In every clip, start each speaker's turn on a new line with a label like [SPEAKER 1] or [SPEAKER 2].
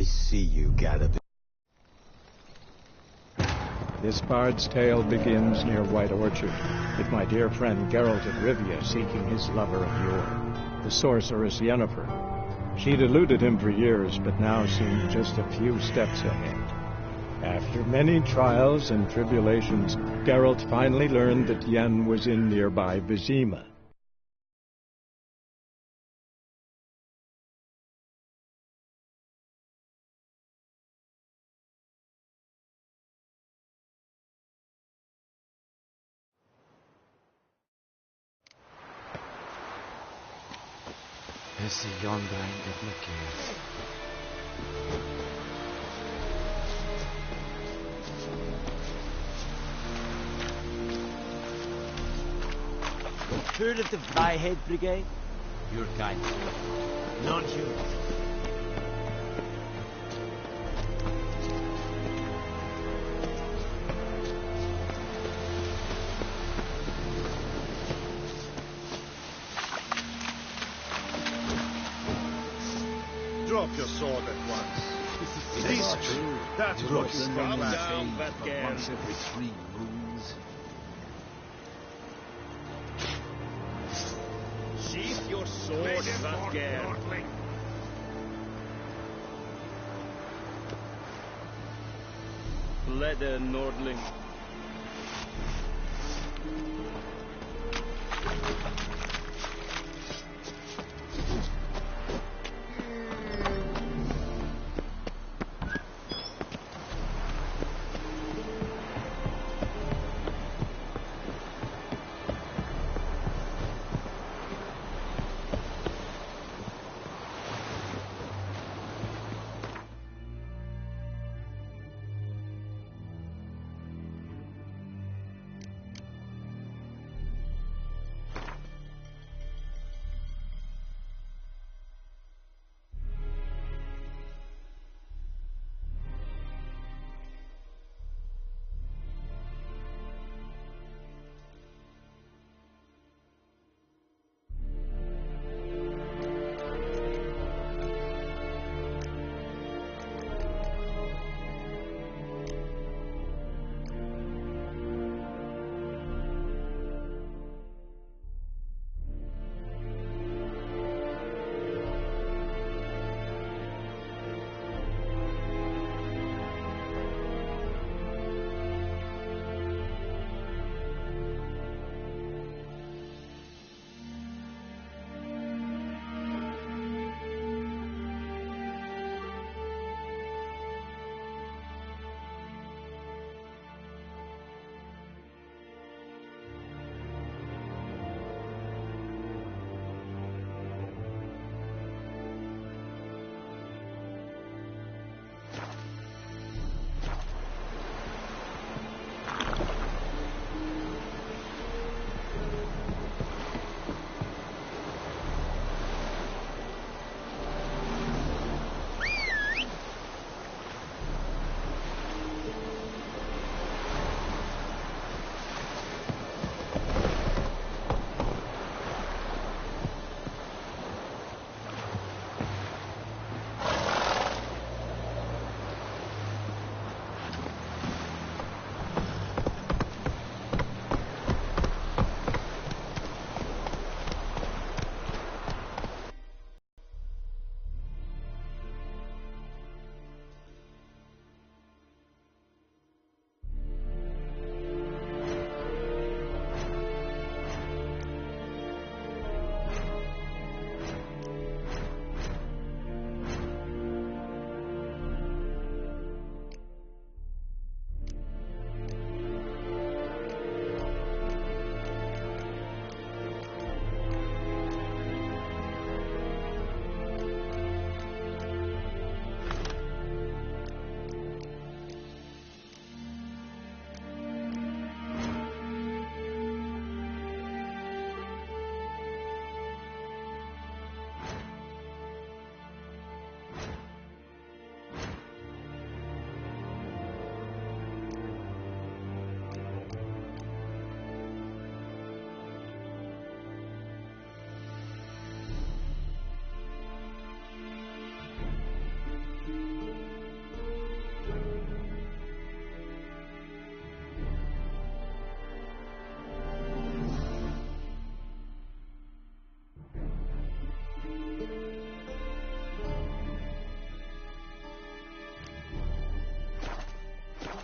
[SPEAKER 1] I see you, Gadavid.
[SPEAKER 2] This bard's tale begins near White Orchard, with my dear friend Geralt of Rivia seeking his lover of yore, the sorceress Yennefer. She'd eluded him for years, but now seemed just a few steps ahead. After many trials and tribulations, Geralt finally learned that Yen was in nearby Vizima.
[SPEAKER 3] Hesse yonder in the
[SPEAKER 4] Heard of the Vryheid Brigade?
[SPEAKER 3] Your kind.
[SPEAKER 4] Non-human.
[SPEAKER 5] Drop your sword at once. Research. That's what you come back.
[SPEAKER 3] Once every 3 moons.
[SPEAKER 5] Sheath your sword, Vatger.
[SPEAKER 6] Leather Nordling.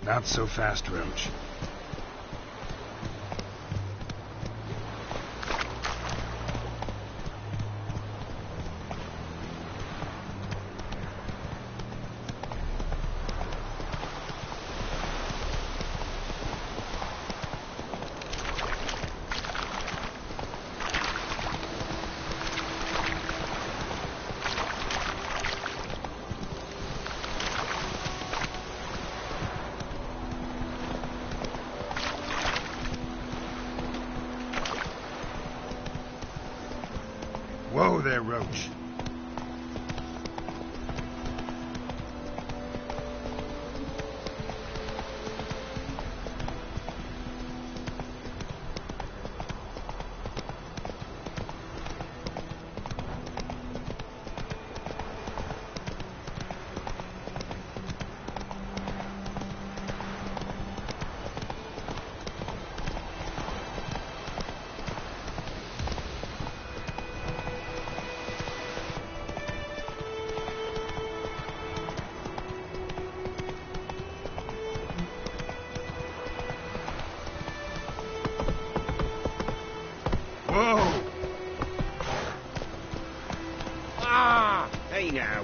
[SPEAKER 1] Not so fast, Roach. Whoa there, Roach. Whoa!
[SPEAKER 5] Ah! Hey now.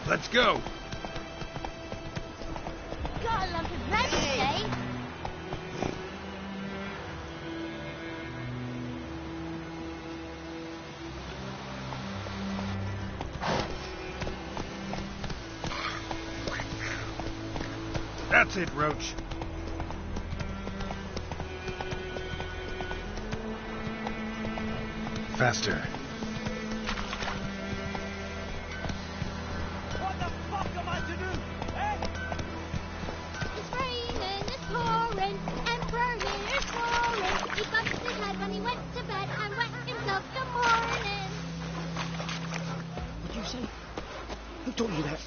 [SPEAKER 1] Let's go!
[SPEAKER 6] Got a lump of bread today.
[SPEAKER 1] That's it, Roach. Faster.
[SPEAKER 4] What the fuck am I to do? Eh?
[SPEAKER 6] It's raining, it's pouring, Emperor here is snoring. He bumped his head when he went to bed and wet himself the morning.
[SPEAKER 4] What'd you say? Who told you that?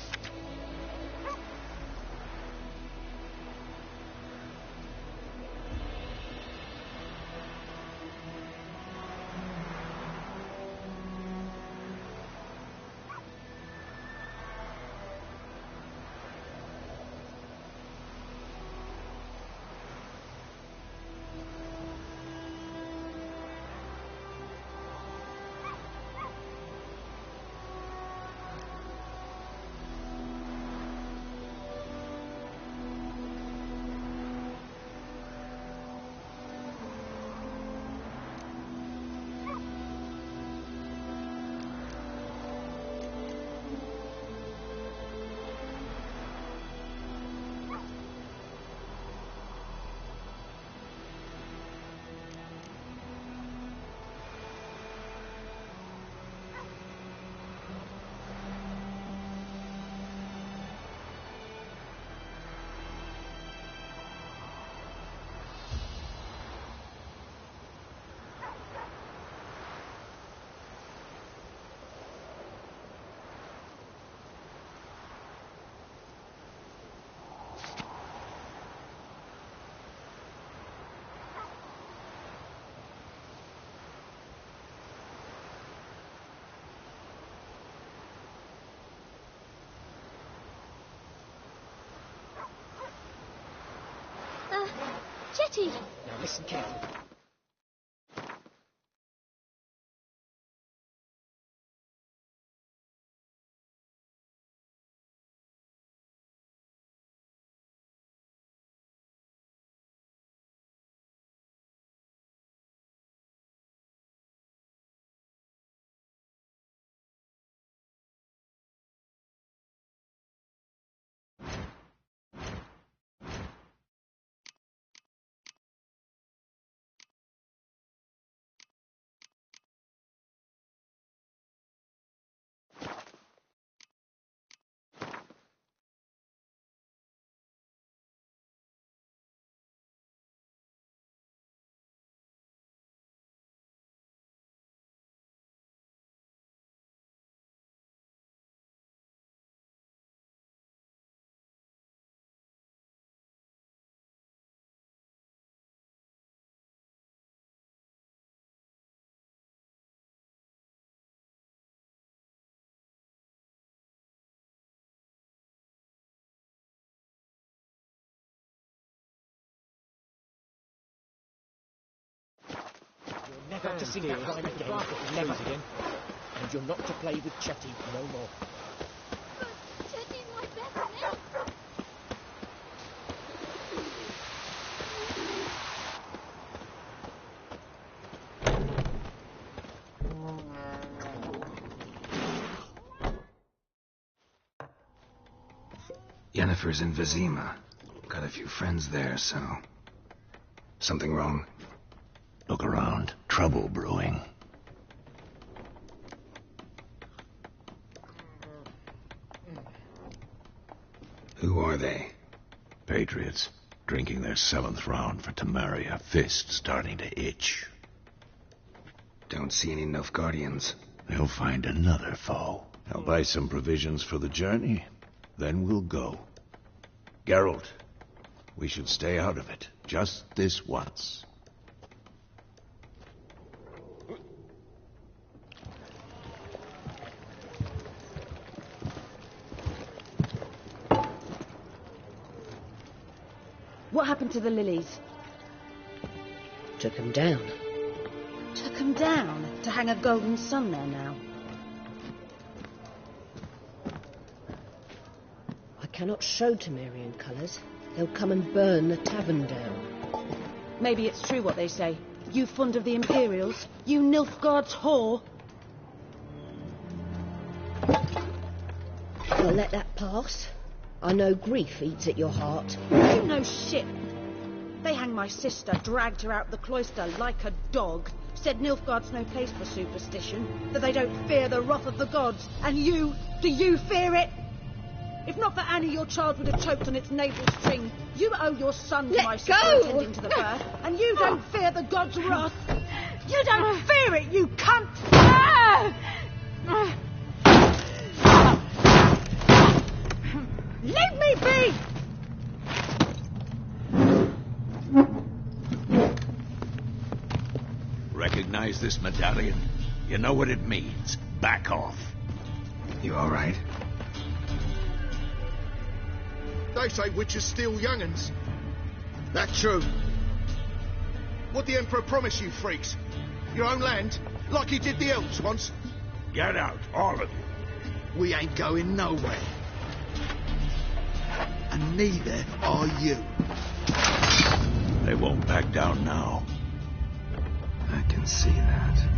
[SPEAKER 6] Jetty.
[SPEAKER 4] Now listen carefully. Never to sing that line again. Never again. And you're not to play with Chetty no more.
[SPEAKER 6] But Chetty's my best mate.
[SPEAKER 1] Yennefer's in Vizima. Got a few friends there, so... Something wrong?
[SPEAKER 7] Look around. Trouble brewing.
[SPEAKER 1] Who are they?
[SPEAKER 7] Patriots. Drinking their 7th round for Temeria. Fist starting to itch.
[SPEAKER 1] Don't see any Nilfgaardians.
[SPEAKER 7] They'll find another foe. I'll buy some provisions for the journey. Then we'll go. Geralt, we should stay out of it. Just this once.
[SPEAKER 8] What happened to the lilies?
[SPEAKER 4] Took 'em down.
[SPEAKER 8] Took 'em down to hang a golden sun there now.
[SPEAKER 4] I cannot show Temerian colours. They'll come and burn the tavern down.
[SPEAKER 8] Maybe it's true what they say. You fond of the Imperials? You Nilfgaard's whore?
[SPEAKER 4] I'll let that pass. I know grief eats at your heart.
[SPEAKER 8] You know shit. They hanged my sister, dragged her out the cloister like a dog. Said Nilfgaard's no place for superstition, that they don't fear the wrath of the gods. And you, do you fear it? If not for Annie, your child would have choked on its navel string. You owe your son to my sister attending to the birth, and you don't fear the gods' wrath. You don't fear it, you cunt! Leave me be!
[SPEAKER 7] Recognize this medallion? You know what it means. Back off.
[SPEAKER 1] You all right?
[SPEAKER 5] They say witches steal young'uns. That true. What the Emperor promise you, freaks? Your own land? Like he did the elves once?
[SPEAKER 7] Get out, all of you.
[SPEAKER 5] We ain't going nowhere. And neither are you.
[SPEAKER 7] They won't back down now.
[SPEAKER 1] I can see that.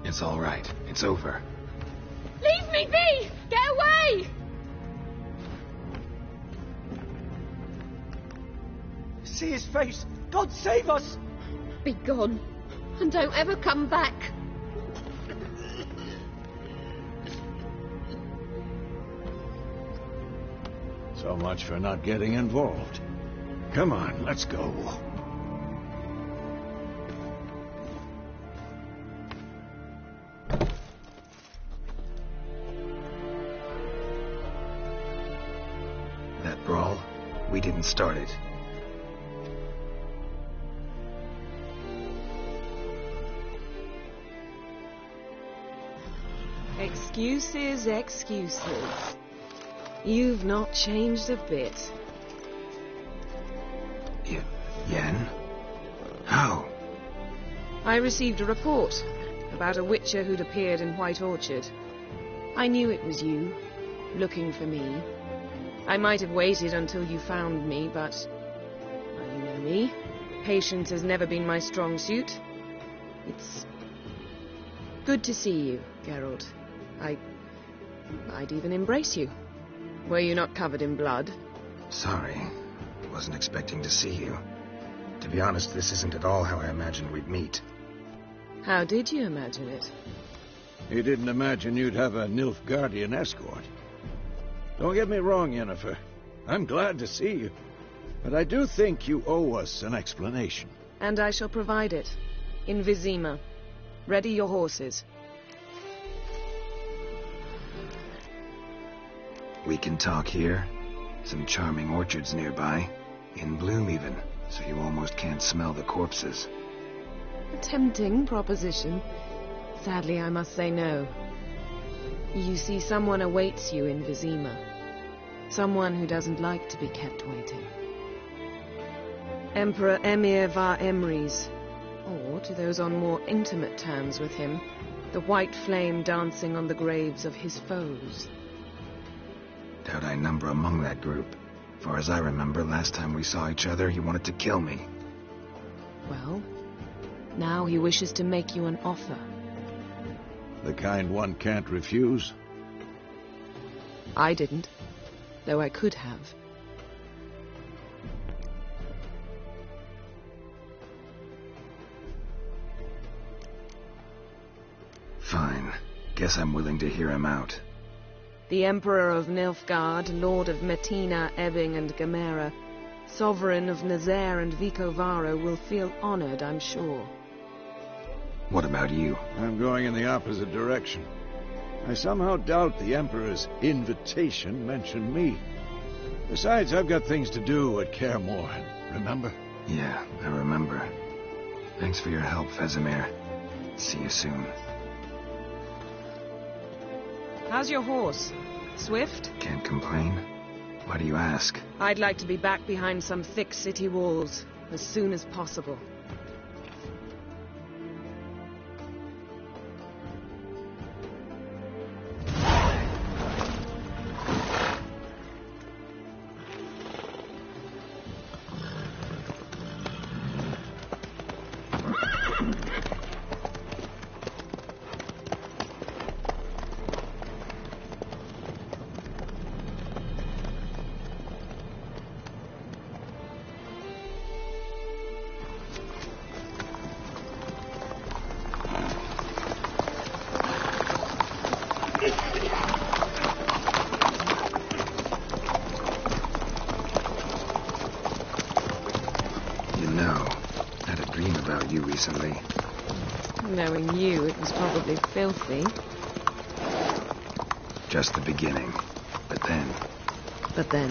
[SPEAKER 1] It's all right. It's over.
[SPEAKER 6] Leave me be! Get away!
[SPEAKER 4] See his face! God save us!
[SPEAKER 6] Be gone, and don't ever come back.
[SPEAKER 7] So much for not getting involved. Come on, let's go.
[SPEAKER 1] That brawl, we didn't start it.
[SPEAKER 9] Excuses, excuses. You've not changed a bit.
[SPEAKER 1] Yen? How?
[SPEAKER 9] I received a report about a witcher who'd appeared in White Orchard. I knew it was you, looking for me. I might have waited until you found me, but... well, you know me. Patience has never been my strong suit. It's good to see you, Geralt. I'd even embrace you. Were you not covered in blood?
[SPEAKER 1] Sorry. Wasn't expecting to see you. To be honest, this isn't at all how I imagined we'd meet.
[SPEAKER 9] How did you imagine it?
[SPEAKER 7] You didn't imagine you'd have a Nilfgaardian escort. Don't get me wrong, Yennefer. I'm glad to see you. But I do think you owe us an explanation.
[SPEAKER 9] And I shall provide it. In Vizima. Ready your horses.
[SPEAKER 1] We can talk here. Some charming orchards nearby. In bloom even, so you almost can't smell the corpses.
[SPEAKER 9] A tempting proposition. Sadly, I must say no. You see, someone awaits you in Vizima. Someone who doesn't like to be kept waiting. Emperor Emir var Emrys, or, to those on more intimate terms with him, the white flame dancing on the graves of his foes.
[SPEAKER 1] Doubt I number among that group. Far as I remember, last time we saw each other, he wanted to kill me.
[SPEAKER 9] Well, now he wishes to make you an offer.
[SPEAKER 7] The kind one can't refuse?
[SPEAKER 9] I didn't, though I could have.
[SPEAKER 1] Fine. Guess I'm willing to hear him out.
[SPEAKER 9] The Emperor of Nilfgaard, Lord of Metina, Ebbing and Gamera, Sovereign of Nazaire and Vicovaro will feel honored, I'm sure.
[SPEAKER 1] What about you?
[SPEAKER 7] I'm going in the opposite direction. I somehow doubt the Emperor's invitation mentioned me. Besides, I've got things to do at Kaer Morhen, remember?
[SPEAKER 1] Yeah, I remember. Thanks for your help, Vesemir. See you soon.
[SPEAKER 9] How's your horse? Swift?
[SPEAKER 1] Can't complain. Why do you ask?
[SPEAKER 9] I'd like to be back behind some thick city walls as soon as possible.
[SPEAKER 1] Recently.
[SPEAKER 9] Knowing you, it was probably filthy.
[SPEAKER 1] Just the beginning. But then...
[SPEAKER 9] But then?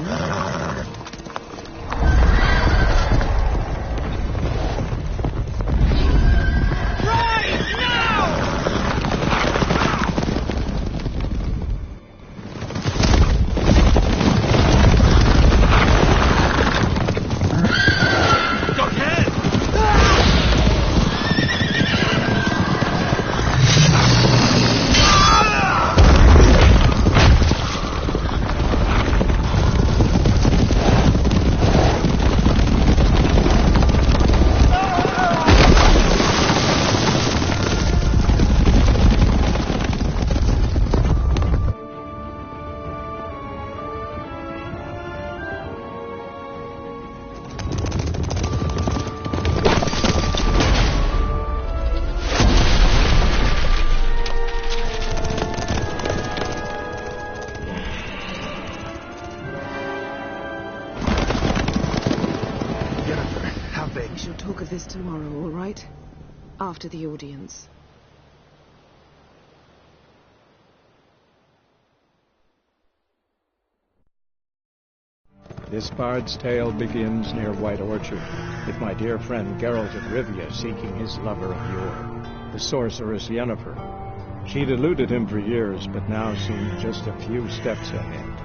[SPEAKER 9] Tomorrow, all right? After the audience.
[SPEAKER 2] This bard's tale begins near White Orchard, with my dear friend Geralt of Rivia seeking his lover of yore, the sorceress Yennefer. She'd eluded him for years, but now seemed just a few steps ahead.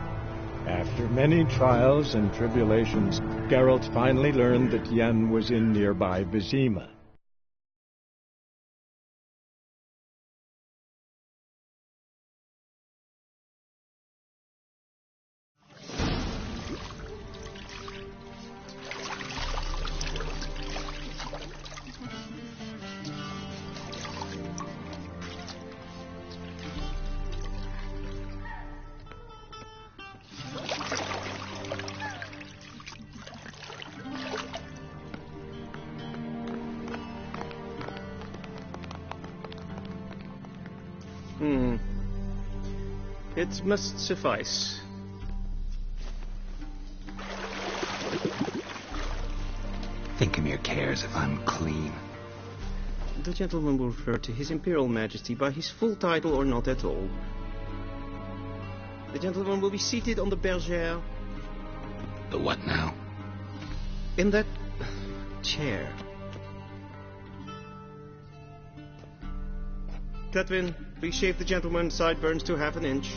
[SPEAKER 2] After many trials and tribulations, Geralt finally learned that Yen was in nearby Vizima.
[SPEAKER 10] It must suffice.
[SPEAKER 1] Thinkemere cares if I'm clean.
[SPEAKER 10] The gentleman will refer to His Imperial Majesty by his full title or not at all. The gentleman will be seated on the bergère.
[SPEAKER 1] The what now?
[SPEAKER 10] In that chair. Cletwin, please shave the gentleman's sideburns to half an inch.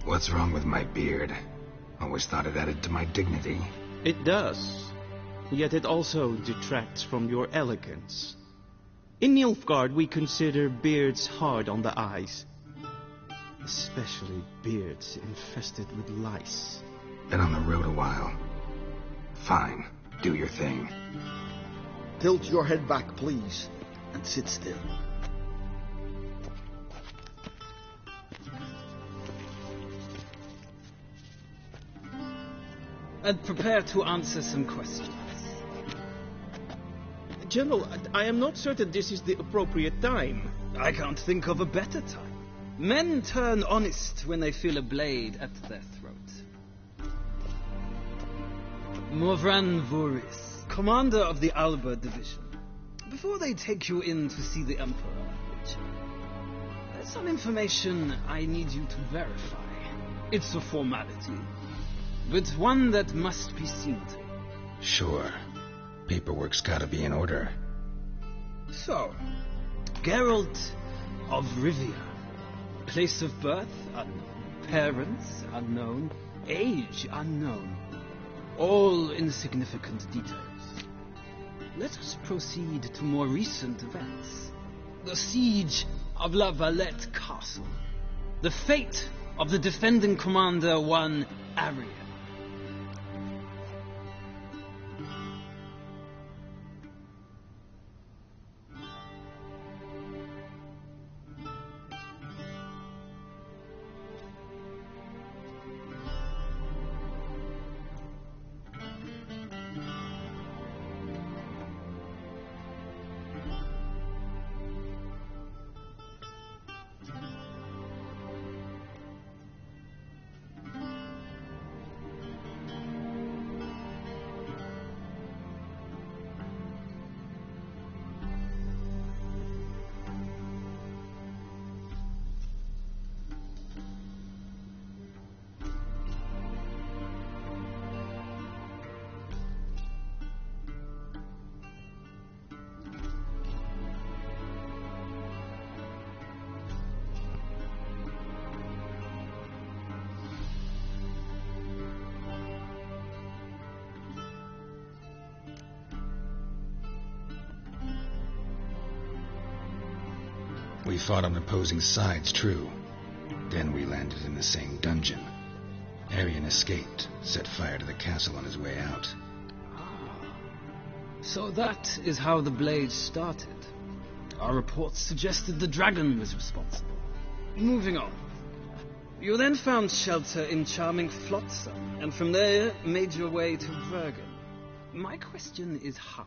[SPEAKER 1] What's wrong with my beard? Always thought it added to my dignity.
[SPEAKER 10] It does. Yet it also detracts from your elegance. In Nilfgaard, we consider beards hard on the eyes. Especially beards infested with lice.
[SPEAKER 1] Been on the road a while. Fine. Do your thing.
[SPEAKER 5] Tilt your head back, please, and sit still.
[SPEAKER 3] And prepare to answer some questions.
[SPEAKER 10] General, I am not certain this is the appropriate time.
[SPEAKER 3] I can't think of a better time. Men turn honest when they feel a blade at their throat. Morvran Voorhis, commander of the Alba Division. Before they take you in to see the Emperor, there's some information I need you to verify. It's a formality, but one that must be seen to.
[SPEAKER 1] Sure. Paperwork's gotta be in order.
[SPEAKER 3] So, Geralt of Rivia. Place of birth unknown. Parents unknown. Age unknown. All insignificant details. Let us proceed to more recent events. The siege of La Valette Castle. The fate of the defending commander, one Arian.
[SPEAKER 1] We fought on opposing sides, true. Then we landed in the same dungeon. Arian escaped, set fire to the castle on his way out.
[SPEAKER 3] So that is how the blade started. Our reports suggested the dragon was responsible. Moving on. You then found shelter in charming Flotsam, and from there made your way to Vergen. My question is how?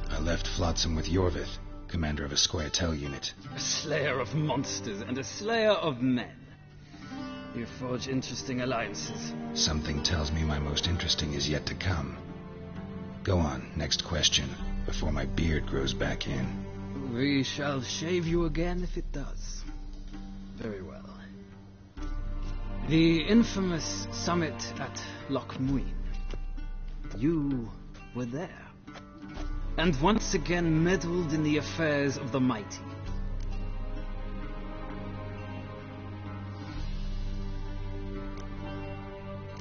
[SPEAKER 1] I left Flotsam with Yorvith, commander of a Scoia'tael unit.
[SPEAKER 3] A slayer of monsters and a slayer of men. You forge interesting alliances.
[SPEAKER 1] Something tells me my most interesting is yet to come. Go on, next question, before my beard grows back in.
[SPEAKER 3] We shall shave you again if it does. Very well. The infamous summit at Loch Muin. You were there. And once again meddled in the affairs of the mighty.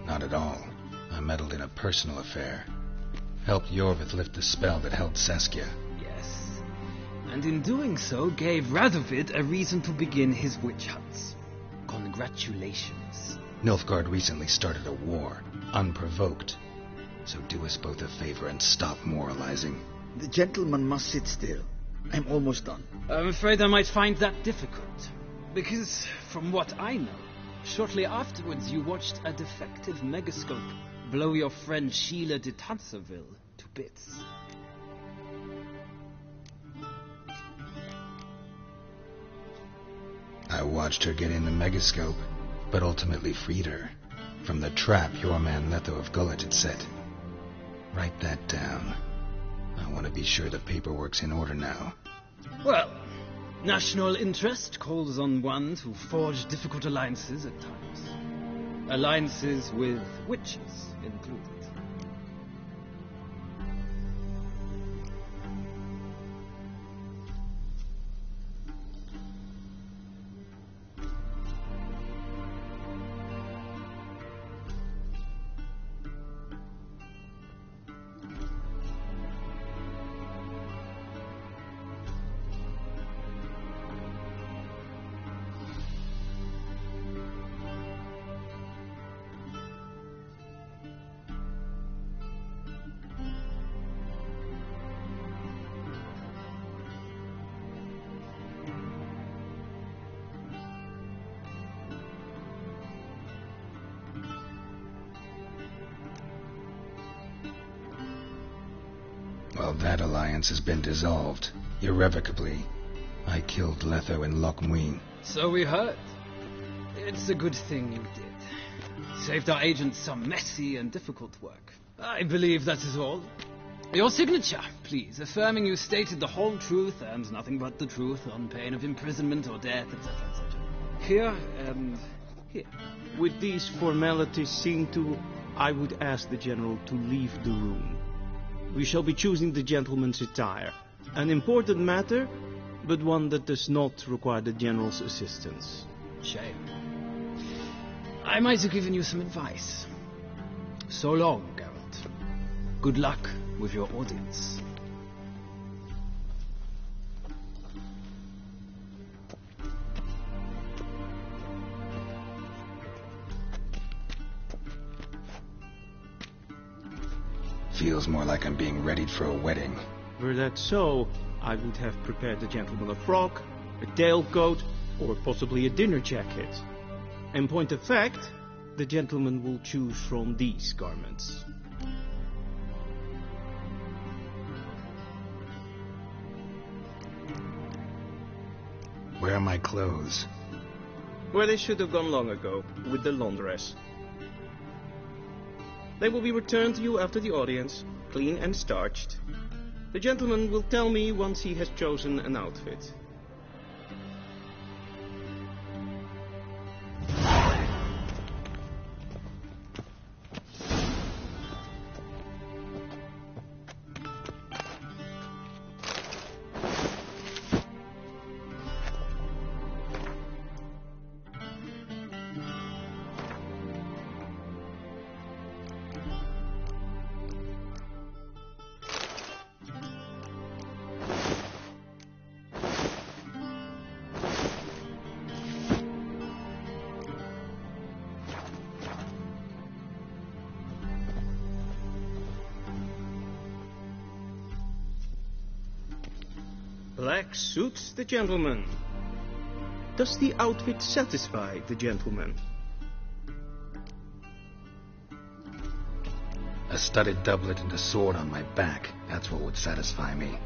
[SPEAKER 1] Not at all. I meddled in a personal affair. Helped Yorvith lift the spell that held Saskia.
[SPEAKER 3] Yes. And in doing so, gave Radovid a reason to begin his witch hunts. Congratulations.
[SPEAKER 1] Nilfgaard recently started a war, unprovoked. So do us both a favor and stop moralizing.
[SPEAKER 11] The gentleman must sit still. I'm almost done.
[SPEAKER 3] I'm afraid I might find that difficult. Because, from what I know, shortly afterwards you watched a defective megascope blow your friend Sheila de Tanserville to bits.
[SPEAKER 1] I watched her get in the megascope, but ultimately freed her from the trap your man Letho of Gullet had set. Write that down. I want to be sure the paperwork's in order now.
[SPEAKER 3] Well, national interest calls on one to forge difficult alliances at times. Alliances with witches included.
[SPEAKER 1] Well, that alliance has been dissolved, irrevocably. I killed Letho in Loch Muin.
[SPEAKER 3] So we heard. It's a good thing you did. Saved our agents some messy and difficult work. I believe that is all. Your signature, please, affirming you stated the whole truth and nothing but the truth on pain of imprisonment or death, etc., etc. Here and here.
[SPEAKER 10] With these formalities seen to, I would ask the General to leave the room. We shall be choosing the gentleman's attire. An important matter, but one that does not require the General's assistance.
[SPEAKER 3] Shame. I might have given you some advice. So long, Geralt. Good luck with your audience.
[SPEAKER 1] Feels more like I'm being readied for a wedding.
[SPEAKER 10] Were that so, I would have prepared the gentleman a frock, a tailcoat, or possibly a dinner jacket. In point of fact, the gentleman will choose from these garments.
[SPEAKER 1] Where are my clothes?
[SPEAKER 10] Where they should have gone long ago, with the laundress. They will be returned to you after the audience, clean and starched. The gentleman will tell me once he has chosen an outfit. Black suits the gentleman. Does the outfit satisfy the gentleman?
[SPEAKER 1] A studded doublet and a sword on my back, that's what would satisfy me.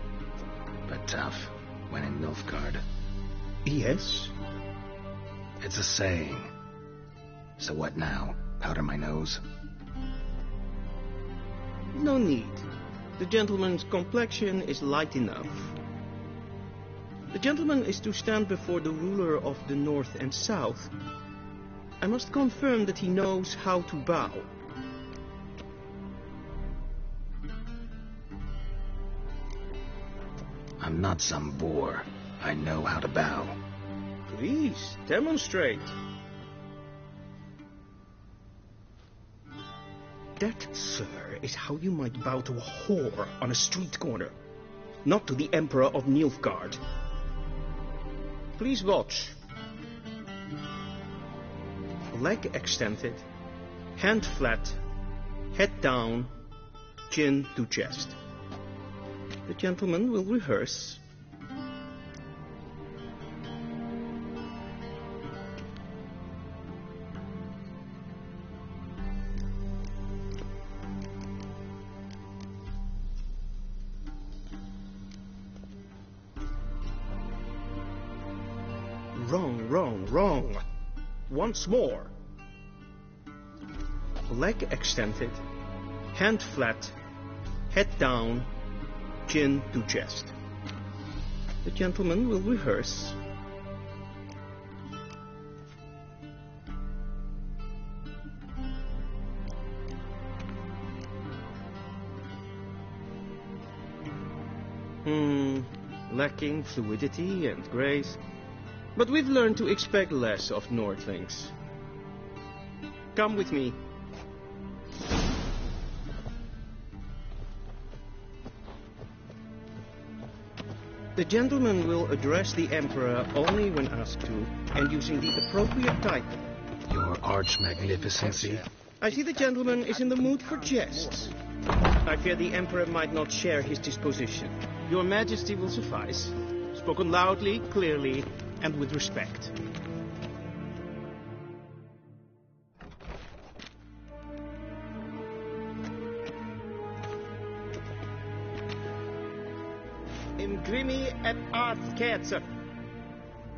[SPEAKER 1] But tough, when in Nilfgaard.
[SPEAKER 10] Yes?
[SPEAKER 1] It's a saying. So what now? Powder my nose?
[SPEAKER 10] No need. The gentleman's complexion is light enough. The gentleman is to stand before the ruler of the North and South. I must confirm that he knows how to bow.
[SPEAKER 1] I'm not some boor. I know how to bow.
[SPEAKER 10] Please, demonstrate. That, sir, is how you might bow to a whore on a street corner, not to the Emperor of Nilfgaard. Please watch. Leg extended, hand flat, head down, chin to chest. The gentleman will rehearse. Wrong. Once more. Leg extended, hand flat, head down, chin to chest. The gentleman will rehearse. Lacking fluidity and grace. But we've learned to expect less of Nordlings. Come with me. The gentleman will address the Emperor only when asked to, and using the appropriate title.
[SPEAKER 1] Your Arch-Magnificency.
[SPEAKER 10] I see the gentleman is in the mood for jests. I fear the Emperor might not share his disposition. Your Majesty will suffice. Spoken loudly, clearly, and with respect. Imgrimi eb aardkerzer.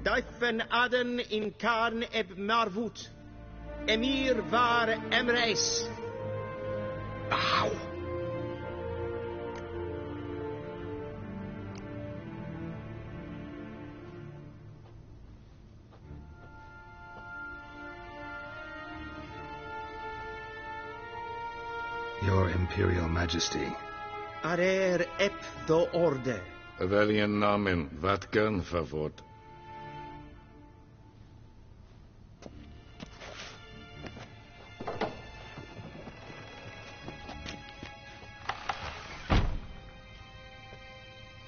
[SPEAKER 10] Duifen aden in karn eb marvoet. Emir var emreis. Ow!
[SPEAKER 1] Your Imperial Majesty.
[SPEAKER 10] Arer ep do orde.
[SPEAKER 12] Weljen namen, wat kan favort?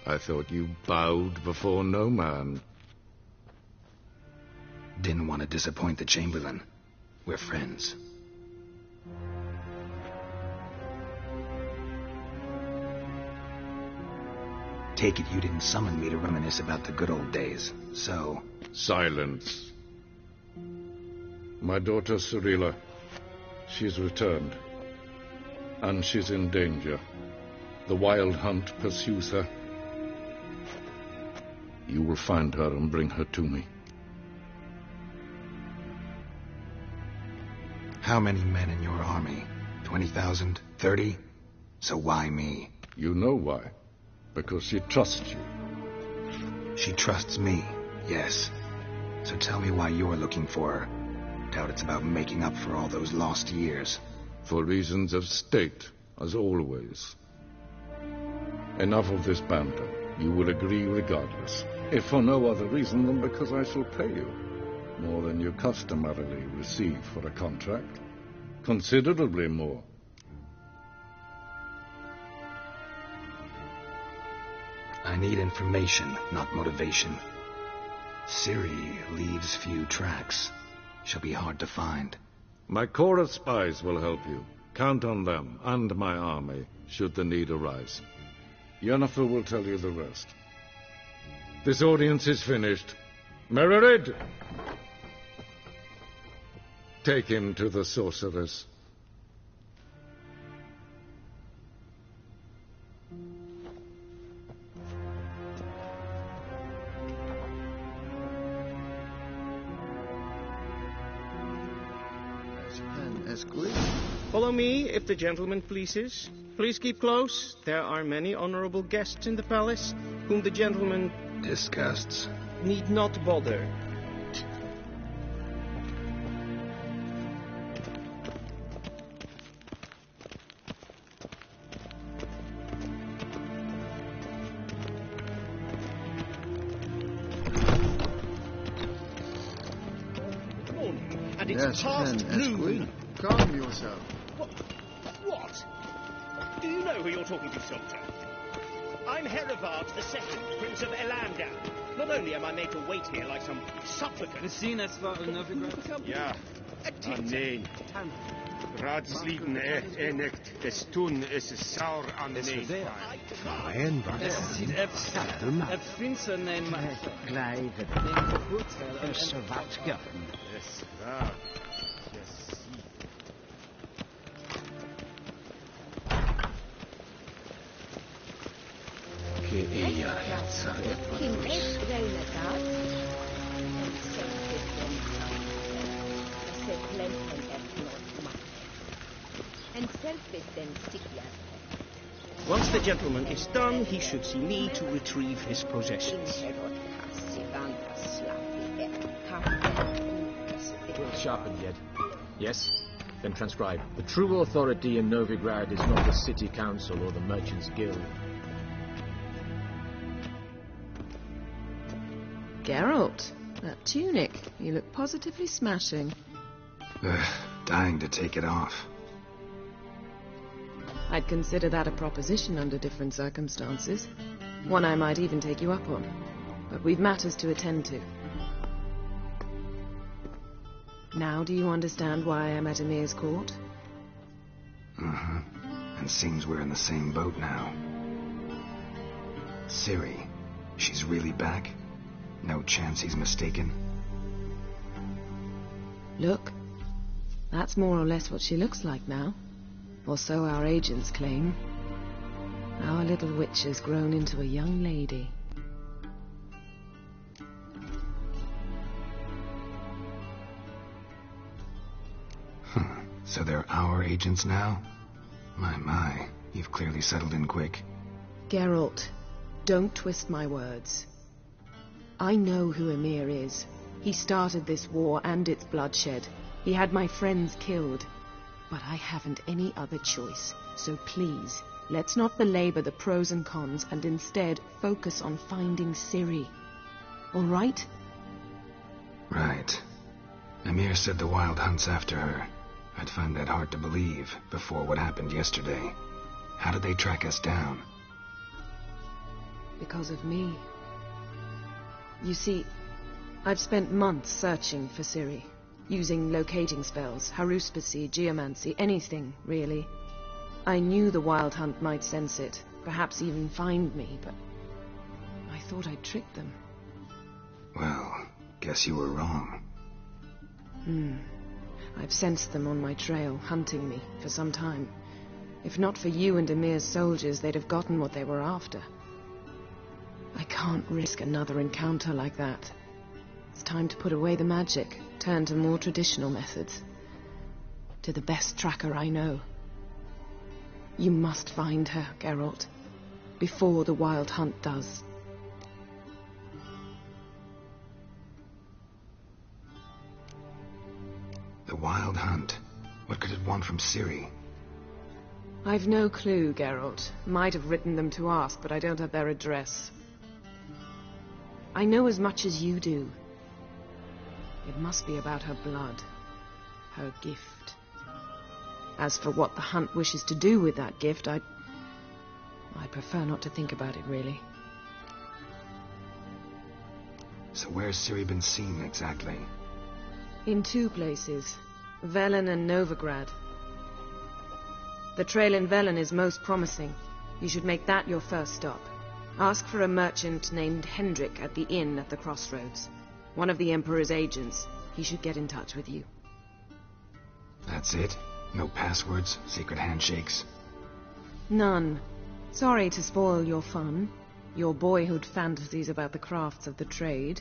[SPEAKER 12] I thought you bowed before no man.
[SPEAKER 1] Didn't want to disappoint the Chamberlain. We're friends. Take it you didn't summon me to reminisce about the good old days, so...
[SPEAKER 12] Silence. My daughter Cirilla, she's returned. And she's in danger. The Wild Hunt pursues her. You will find her and bring her to me.
[SPEAKER 1] How many men in your army? 20,000? 30? So why me?
[SPEAKER 12] You know why. Because she trusts you.
[SPEAKER 1] She trusts me, yes. So tell me why you're looking for her. Doubt it's about making up for all those lost years.
[SPEAKER 12] For reasons of state, as always. Enough of this banter. You will agree regardless. If for no other reason than because I shall pay you. More than you customarily receive for a contract. Considerably more.
[SPEAKER 1] I need information, not motivation. Ciri leaves few tracks. She'll be hard to find.
[SPEAKER 12] My corps of spies will help you. Count on them, and my army, should the need arise. Yennefer will tell you the rest. This audience is finished. Mererid! Take him to the sorceress.
[SPEAKER 10] Follow me, if the gentleman pleases. Please keep close. There are many honorable guests in the palace, whom the gentleman
[SPEAKER 1] Disgusts.
[SPEAKER 10] need not bother. Morning, and it's past noon.
[SPEAKER 5] Calm yourself.
[SPEAKER 13] What? Do you know who you're talking to, Soldier? I'm Herivard II, Prince of Elandan. Not only am I made to wait here like some supplicant...
[SPEAKER 14] Ja, nee. Raadsleden echt des tun is saur aan de neem.
[SPEAKER 3] Es sieht finster neem.
[SPEAKER 15] Blijven. Dus wat gaan.
[SPEAKER 14] Yes, waar. Yes.
[SPEAKER 1] Che ella
[SPEAKER 10] Once the gentleman is done, he should see me to retrieve his possessions.
[SPEAKER 16] Sharpened yet? Yes? Then transcribe. The true authority in Novigrad is not the city council or the merchants' guild.
[SPEAKER 9] Geralt, that tunic. You look positively smashing.
[SPEAKER 1] Dying to take it off.
[SPEAKER 9] I'd consider that a proposition under different circumstances. One I might even take you up on. But we've matters to attend to. Now do you understand why I'm at Emir's court?
[SPEAKER 1] Uh-huh. And seems we're in the same boat now. Ciri, she's really back? No chance he's mistaken?
[SPEAKER 9] Look, that's more or less what she looks like now. Or so our agents claim. Our little witch has grown into a young lady.
[SPEAKER 1] So they're our agents now? My, you've clearly settled in quick.
[SPEAKER 9] Geralt, don't twist my words. I know who Emir is. He started this war and its bloodshed. He had my friends killed. But I haven't any other choice. So please, let's not belabor the pros and cons and instead focus on finding Ciri. All right?
[SPEAKER 1] Right. Emir said the Wild Hunt's after her. I'd find that hard to believe before what happened yesterday. How did they track us down?
[SPEAKER 9] Because of me. You see, I've spent months searching for Ciri. Using locating spells, haruspicy, geomancy, anything, really. I knew the Wild Hunt might sense it, perhaps even find me, but I thought I'd tricked them.
[SPEAKER 1] Well, guess you were wrong.
[SPEAKER 9] I've sensed them on my trail, hunting me, for some time. If not for you and Emir's soldiers, they'd have gotten what they were after. I can't risk another encounter like that. It's time to put away the magic, turn to more traditional methods. To the best tracker I know. You must find her, Geralt, before the Wild Hunt does.
[SPEAKER 1] The Wild Hunt? What could it want from Ciri?
[SPEAKER 9] I've no clue, Geralt. Might have written them to ask, but I don't have their address. I know as much as you do. It must be about her blood. Her gift. As for what the Hunt wishes to do with that gift, I'd prefer not to think about it, really.
[SPEAKER 1] So where's Ciri been seen, exactly?
[SPEAKER 9] In two places. Velen and Novigrad. The trail in Velen is most promising. You should make that your first stop. Ask for a merchant named Hendrik at the inn at the crossroads. One of the Emperor's agents. He should get in touch with you.
[SPEAKER 1] That's it? No passwords, secret handshakes?
[SPEAKER 9] None. Sorry to spoil your fun, your boyhood fantasies about the crafts of the trade.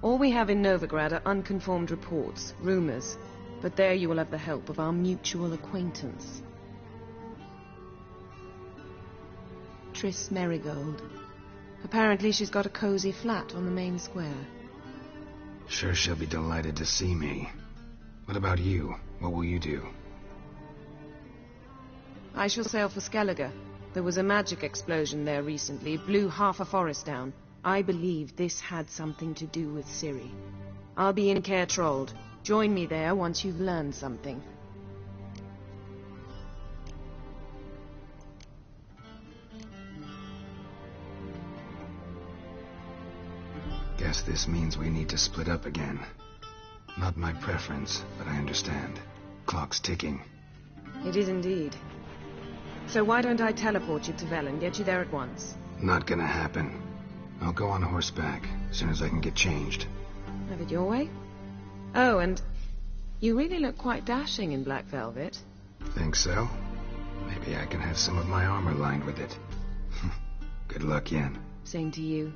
[SPEAKER 9] All we have in Novigrad are unconfirmed reports, rumors, but there you will have the help of our mutual acquaintance. Triss Merigold. Apparently she's got a cozy flat on the main square.
[SPEAKER 1] Sure she'll be delighted to see me. What about you? What will you do?
[SPEAKER 9] I shall sail for Skellige. There was a magic explosion there recently, blew half a forest down. I believe this had something to do with Ciri. I'll be in Caer Trolde. Join me there once you've learned something.
[SPEAKER 1] Guess this means we need to split up again. Not my preference, but I understand. Clock's ticking.
[SPEAKER 9] It is indeed. So why don't I teleport you to Velen, get you there at once?
[SPEAKER 1] Not gonna happen. I'll go on horseback, as soon as I can get changed.
[SPEAKER 9] Have it your way? Oh, and you really look quite dashing in black velvet.
[SPEAKER 1] Think so? Maybe I can have some of my armor lined with it. Good luck, Yen.
[SPEAKER 9] Same to you.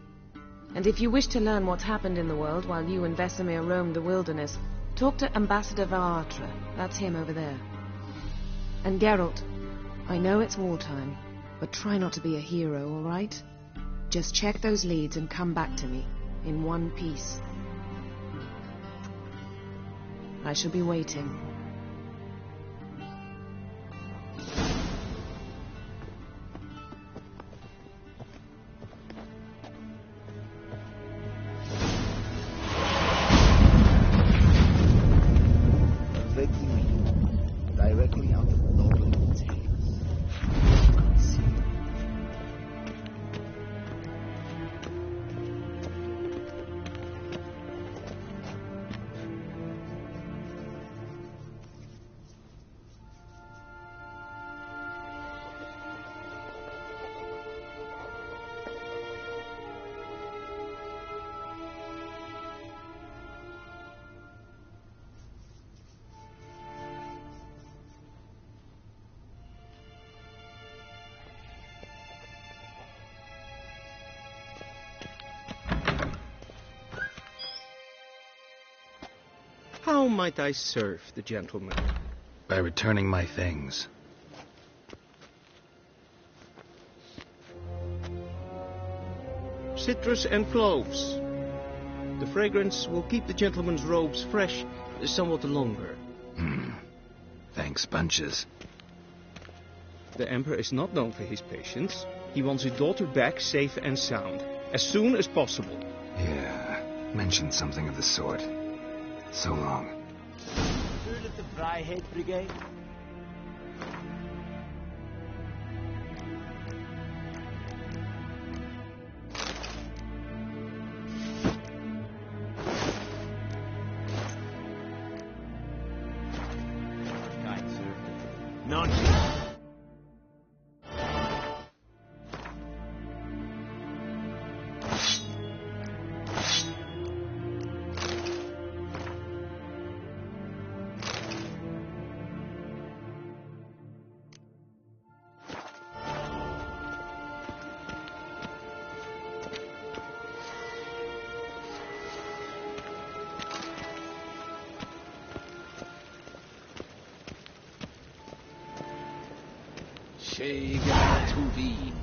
[SPEAKER 9] And if you wish to learn what's happened in the world while you and Vesemir roamed the wilderness, talk to Ambassador Varatra. That's him over there. And Geralt, I know it's wartime, but try not to be a hero, all right? Just check those leads and come back to me, in one piece. I shall be waiting.
[SPEAKER 11] Directly out of Northern Tales.
[SPEAKER 10] How might I serve the gentleman?
[SPEAKER 1] By returning my things.
[SPEAKER 10] Citrus and cloves. The fragrance will keep the gentleman's robes fresh somewhat longer.
[SPEAKER 1] Thanks, bunches.
[SPEAKER 10] The Emperor is not known for his patience. He wants his daughter back safe and sound, as soon as possible.
[SPEAKER 1] Yeah, mentioned something of the sort. So long.
[SPEAKER 11] Heard of the Bryhead Brigade? Kind sir. Nonsense.
[SPEAKER 17] Shega Tuveen.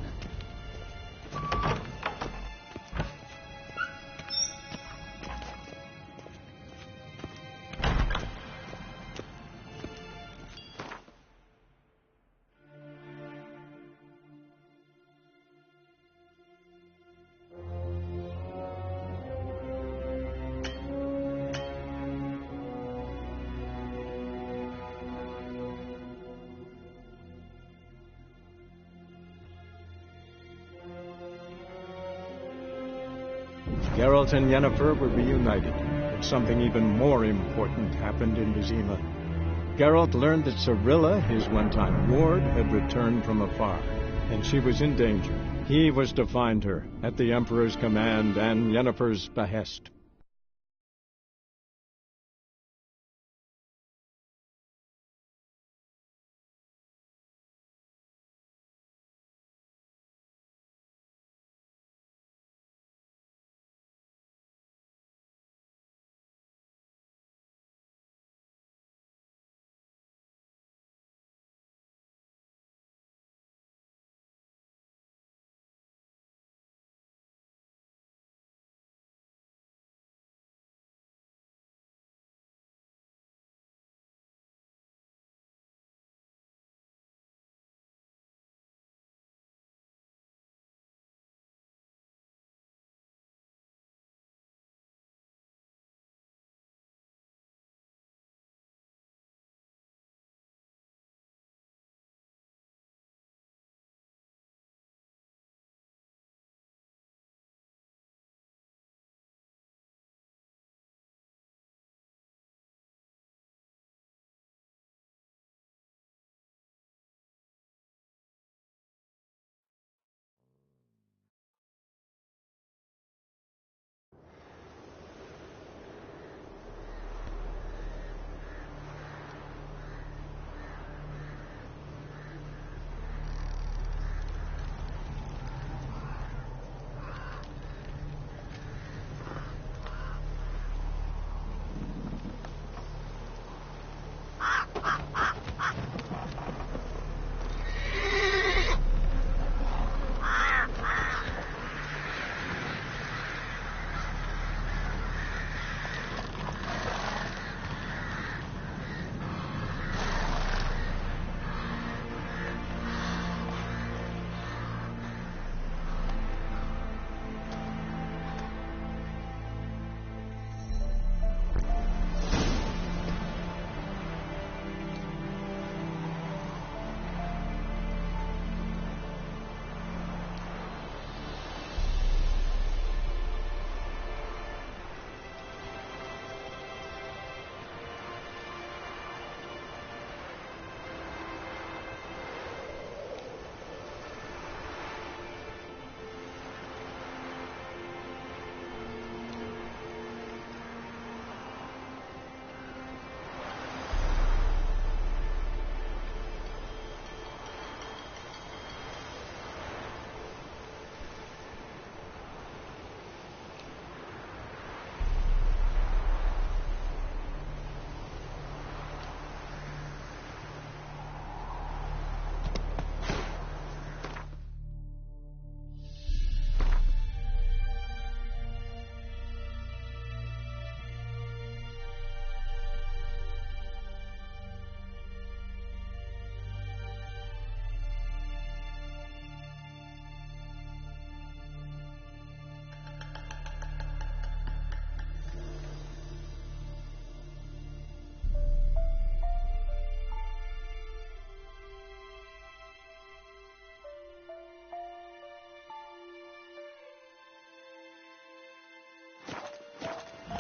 [SPEAKER 2] Geralt and Yennefer were reunited, but something even more important happened in Vizima. Geralt learned that Cirilla, his one-time ward, had returned from afar, and she was in danger. He was to find her, at the Emperor's command and Yennefer's behest.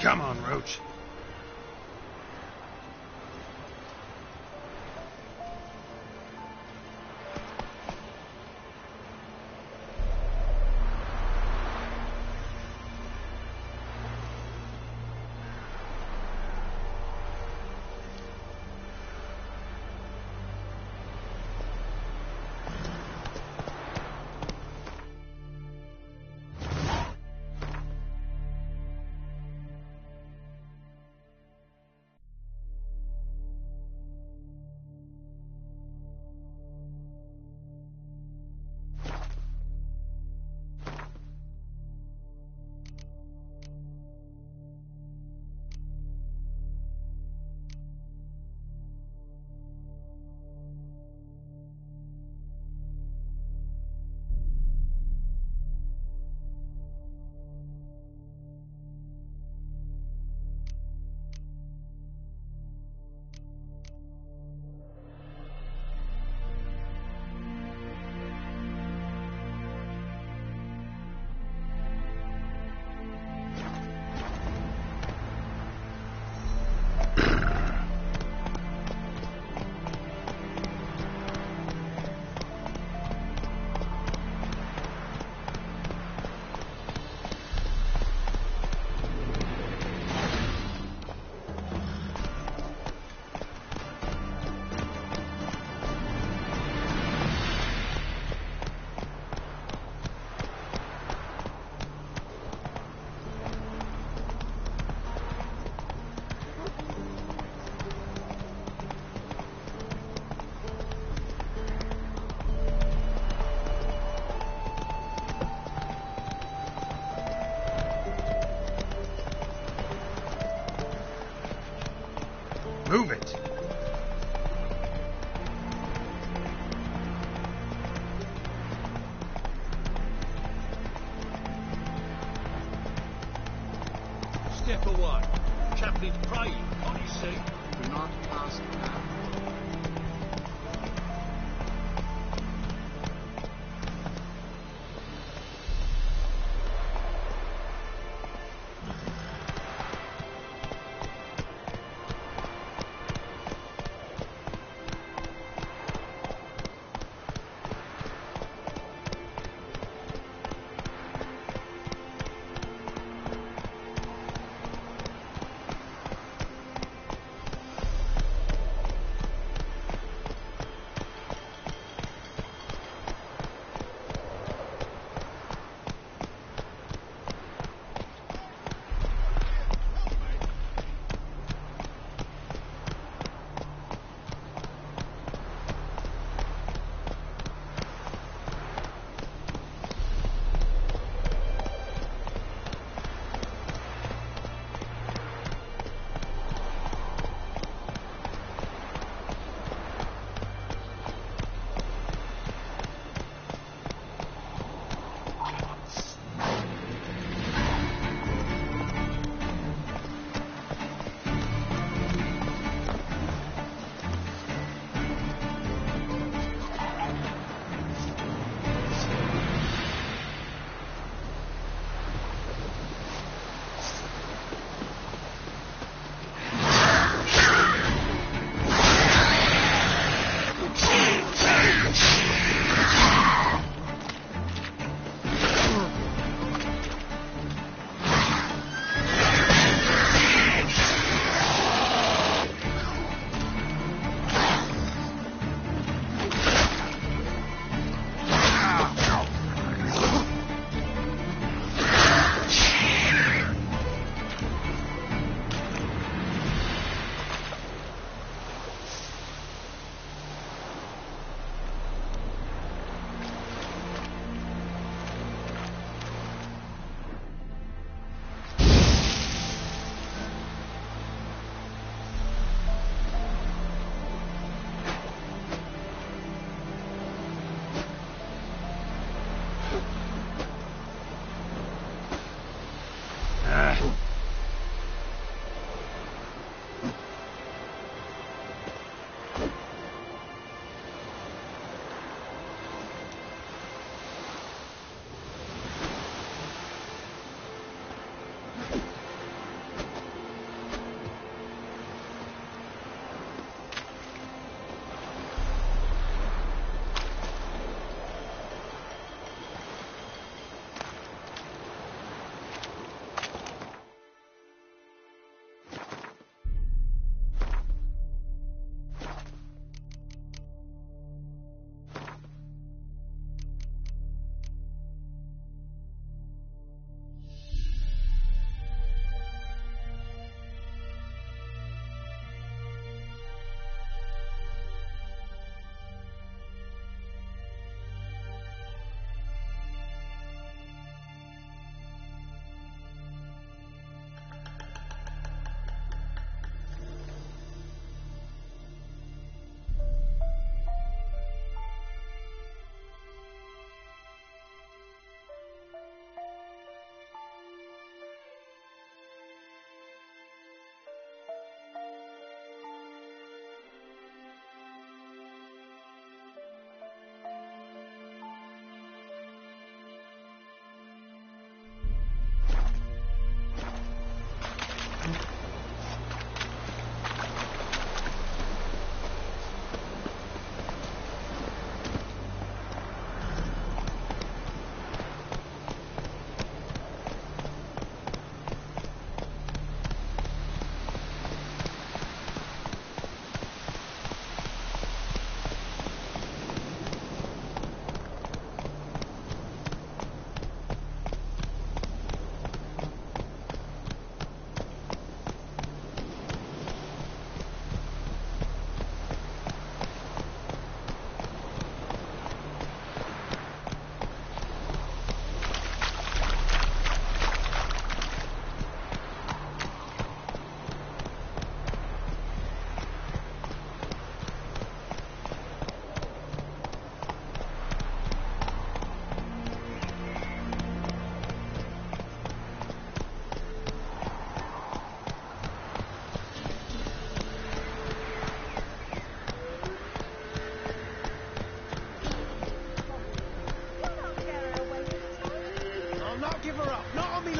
[SPEAKER 7] Come on, Roach.
[SPEAKER 5] Move it.
[SPEAKER 17] Step away. Chaplain's praying, can't you see?
[SPEAKER 15] Do not pass now.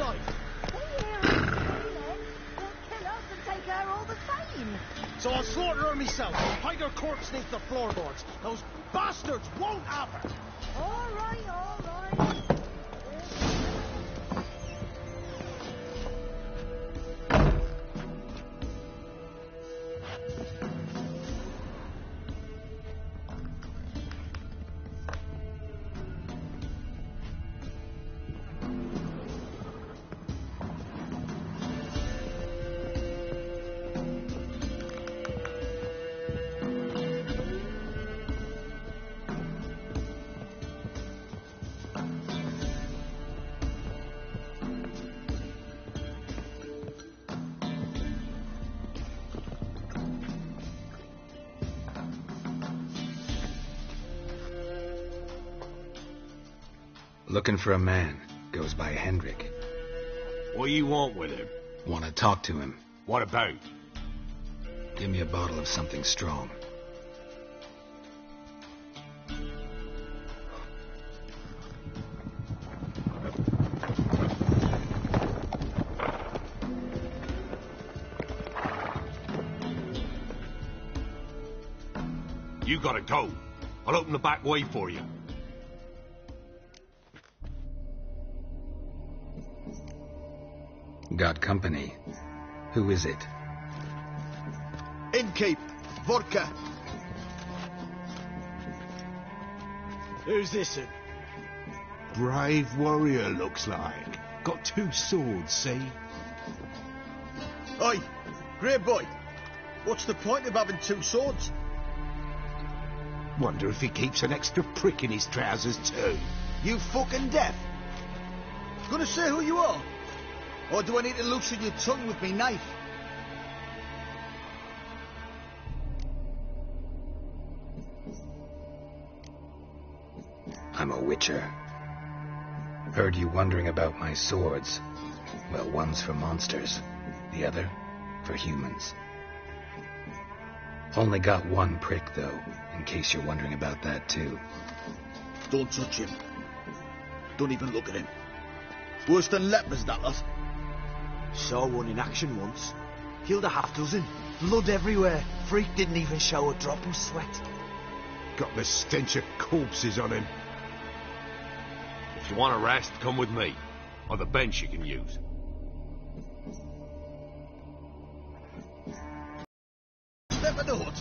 [SPEAKER 11] alive.
[SPEAKER 8] Take her all the same.
[SPEAKER 11] So I'll slaughter her myself. Hide her corpse beneath the floorboards. Those bastards won't have her.
[SPEAKER 8] All right, all right.
[SPEAKER 1] Looking for a man. Goes by Hendrik.
[SPEAKER 17] What do you want with him?
[SPEAKER 1] Want to talk to him.
[SPEAKER 17] What about?
[SPEAKER 1] Give me a bottle of something strong.
[SPEAKER 17] You gotta go. I'll open the back way for you.
[SPEAKER 1] Got company. Who is it?
[SPEAKER 5] Innkeep. Vodka.
[SPEAKER 11] Who's this in?
[SPEAKER 17] Brave warrior, looks like. Got 2 swords, see?
[SPEAKER 5] Oi, grey boy. What's the point of having 2 swords?
[SPEAKER 17] Wonder if he keeps an extra prick in his trousers, too.
[SPEAKER 5] You fucking deaf. Gonna say who you are? Or do I need to loosen your tongue with me knife?
[SPEAKER 1] I'm a witcher. Heard you wondering about my swords. Well, one's for monsters, the other for humans. Only got 1 prick, though, in case you're wondering about that, too.
[SPEAKER 5] Don't touch him. Don't even look at him. Worse than lepers, that lot.
[SPEAKER 11] Saw one in action once. Killed a half-dozen. Blood everywhere. Freak didn't even show a drop of sweat.
[SPEAKER 17] Got the stench of corpses on him. If you want a rest, come with me. On the bench you can use.
[SPEAKER 5] Step in the hut.